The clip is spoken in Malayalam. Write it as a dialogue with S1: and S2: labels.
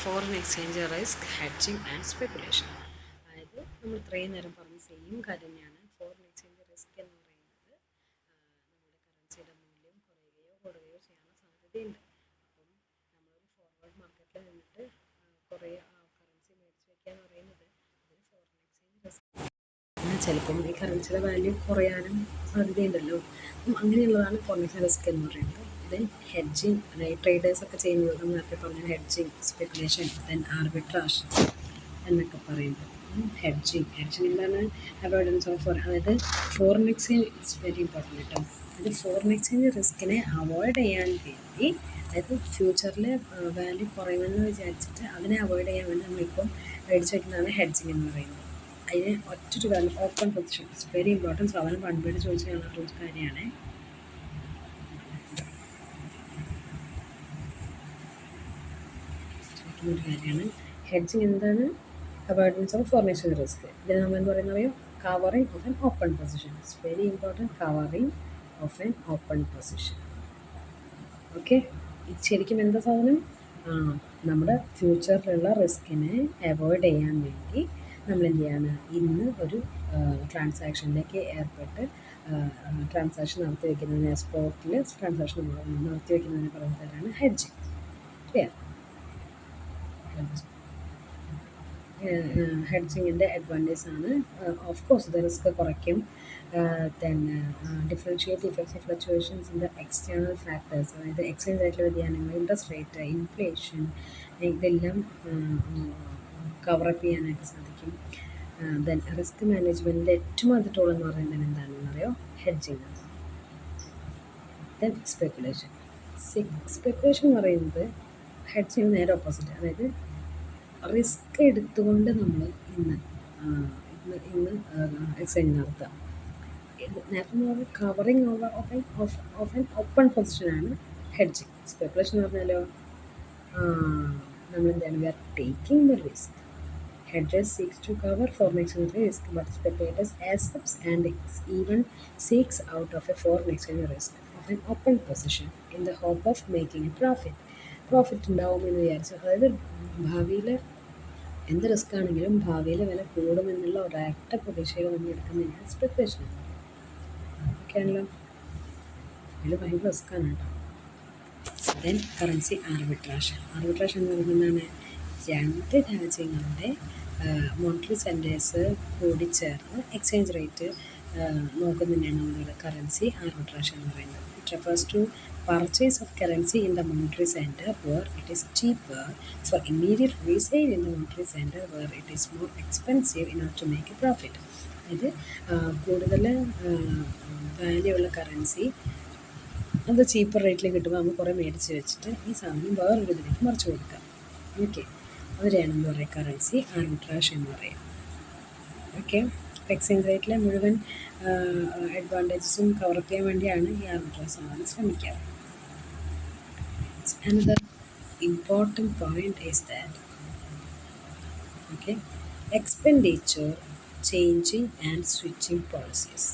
S1: Foreign exchange risk, hedging and speculation. അതായത് നമ്മൾ ഇത്രയും നേരം പറഞ്ഞ സെയിം കാര്യം തന്നെയാണ്. ഫോറിൻ എക്സ്ചേഞ്ച് റിസ്ക് എന്ന് പറയുന്നത് നമ്മുടെ കറൻസിയുടെ മൂല്യം കുറയുകയോ കൂടുകയോ ചെയ്യാനുള്ള സാധ്യതയുണ്ട്. അപ്പം നമ്മളൊരു ഫോർവേഡ് മാർക്കറ്റിൽ നിന്നിട്ട് കുറേ കറൻസി മേടിച്ച് വയ്ക്കുക എന്ന് പറയുന്നത് അതിന് ഫോറിൻ എക്സ്ചേഞ്ച് റിസ്ക്. ചിലപ്പം ഈ കറൻസിയുടെ വാല്യൂ കുറയാനും സാധ്യതയുണ്ടല്ലോ. അപ്പം അങ്ങനെയുള്ളതാണ് ഫോറിൻ എക്സ്ചേഞ്ച് റിസ്ക് എന്ന് പറയുന്നത്. ദെൻ ഹെഡ്ജിങ്, അതായത് ട്രേഡേഴ്സൊക്കെ ചെയ്യുന്നത് നമ്മൾ നേരത്തെ പറഞ്ഞ ഹെഡ്ജിങ്, സ്പെക്കുലേഷൻ, ദെൻ ആർബിട്രാജ് എന്നൊക്കെ പറയുന്നത്. ഹെഡ്ജിങ് എന്താണ്? അവോയ്ഡൻസ് ഓഫ് അതായത് foreign exchange it's very important കേട്ടോ. അത് ഫോറിൻ എക്സ്ചേഞ്ച് റിസ്കിനെ അവോയ്ഡ് ചെയ്യാൻ വേണ്ടി, അതായത് ഫ്യൂച്ചറിൽ വാല്യൂ കുറയുമെന്ന് വിചാരിച്ചിട്ട് അതിനെ അവോയ്ഡ് ചെയ്യാൻ വേണ്ടി നമ്മളിപ്പം മേടിച്ച് വയ്ക്കുന്നതാണ് ഹെഡ്ജിങ് എന്ന് പറയുന്നത്. അതിന് ഒറ്റൊരു കാര്യം, open position it's very important. സാധാരണ പൺപേട് ചോദിച്ച് കാണാറുള്ള ഒരു കാര്യമാണ്. ഒരു കാര്യമാണ് ഹെഡ്ജിങ്. എന്താണ്? Avoidance of foreign exchange risk. ഇതിന് നമ്മൾ എന്ത് പറയുന്നറിയോ? Covering of an open position. It's very important. Covering of an open position. Okay, ഇത് ശരിക്കും എന്താ സാധനം? നമ്മുടെ ഫ്യൂച്ചറിലുള്ള റിസ്കിനെ അവോയ്ഡ് ചെയ്യാൻ വേണ്ടി നമ്മൾ എന്ത് ചെയ്യാണ്? ഇന്ന് ഒരു ട്രാൻസാക്ഷനിലേക്ക് ഏർപ്പെട്ട് ട്രാൻസാക്ഷൻ നടത്തി വയ്ക്കുന്നതിന്, സ്പോട്ടിൽ ട്രാൻസാക്ഷൻ നടത്തി വയ്ക്കുന്നതിന് പറയുന്നതാണ് ഹെഡ്ജിങ്. ക്ലിയർ? ഹെഡ്ജിങ്ങിൻ്റെ അഡ്വാൻറ്റേജ് ആണ്, ഓഫ് കോഴ്സ് ഇത് റിസ്ക് കുറയ്ക്കും. Then differentiate effects of fluctuations in the external factors, അതായത് എക്സ്ചേഞ്ച് റേറ്റിലെ വ്യതിയാനങ്ങൾ, ഇൻട്രസ്റ്റ് റേറ്റ്, ഇൻഫ്ലേഷൻ, ഇതെല്ലാം കവറപ്പ് ചെയ്യാനായിട്ട് സാധിക്കും. ദെൻ റിസ്ക് മാനേജ്മെൻറ്റിൻ്റെ ഏറ്റവും ആദ്യ ടൂൾ എന്ന് പറയുന്നത് എന്താണെന്ന് അറിയോ? ഹെഡ്ജിങ് ആണ്. Then speculation. സ്പെക്കുലേഷൻ എന്ന് പറയുന്നത് ഹെഡ്ജിങ് നേരെ ഓപ്പോസിറ്റ്. അതായത് റിസ്ക് എടുത്തുകൊണ്ട് നമ്മൾ ഇന്ന് എക്സ്ചേഞ്ച് നടത്തുക. നേരത്തെ കവറിങ് ഓഫ് എൻ ഓപ്പൺ പൊസിഷനാണ് ഹെഡ്ജിങ്. സ്പെക്കുലേഷൻ എന്ന് പറഞ്ഞാലോ നമ്മളെന്താണ്? We are taking the risk. Hedgers seeks to cover foreign exchange risk, but speculators accepts and even seeks out of a foreign exchange risk of an open position in the hope of making a profit. Profit ഉണ്ടാവുമെന്ന് വിചാരിച്ചു. അതായത് ഭാവിയിൽ എന്ത് റിസ്ക് ആണെങ്കിലും ഭാവിയിൽ വില കൂടുമെന്നുള്ള ഒരൊറ്റ പ്രതീക്ഷയിൽ നമ്മൾ എടുക്കുന്നതിനാണ് സ്പെക്കുലേഷൻ. ഓക്കെ ആണല്ലോ? ഇതിൽ ഭയങ്കര റിസ്ക്കാണ് കേട്ടോ. Then currency ആർബിട്രാജ്. ആർബിട്രാജ് എന്ന് പറയുന്നതാണ് രണ്ട് രാജ്യങ്ങളുടെ മോണിറ്ററി സെൻറ്റേഴ്സ് കൂടി ചേർന്ന് എക്സ്ചേഞ്ച് റേറ്റ് നോക്കുന്നതിനാണ് നമ്മുടെ കറൻസി ആർബിട്രാജ് എന്ന് പറയുന്നത്. It refers to purchase of currency in the monetary center where it is cheaper for immediate resale in the monetary center where it is more expensive in order to make a profit. അതായത് കൂടുതൽ വാല്യൂ ഉള്ള കറൻസി അത് ചീപ്പർ റേറ്റിൽ കിട്ടുമ്പോൾ നമ്മൾ കുറേ മേടിച്ച് വെച്ചിട്ട് ഈ സാധനം വേറൊരു ഇതിലേക്ക് മറിച്ച് കൊടുക്കാം. ഓക്കെ, അതിനെയാണ് എന്താ പറയുക? കറൻസി ആർബിട്രാജ് എന്ന് പറയാം. ഓക്കെ, എക്സ്ചേഞ്ച് റേറ്റിലെ മുഴുവൻ അഡ്വാൻറ്റേജസും കവറപ്പ് ചെയ്യാൻ വേണ്ടിയാണ് ഈ ആർബിട്രാജ് ആവാൻ ശ്രമിക്കാറ്. Another important point is that expenditure changing and switching policies.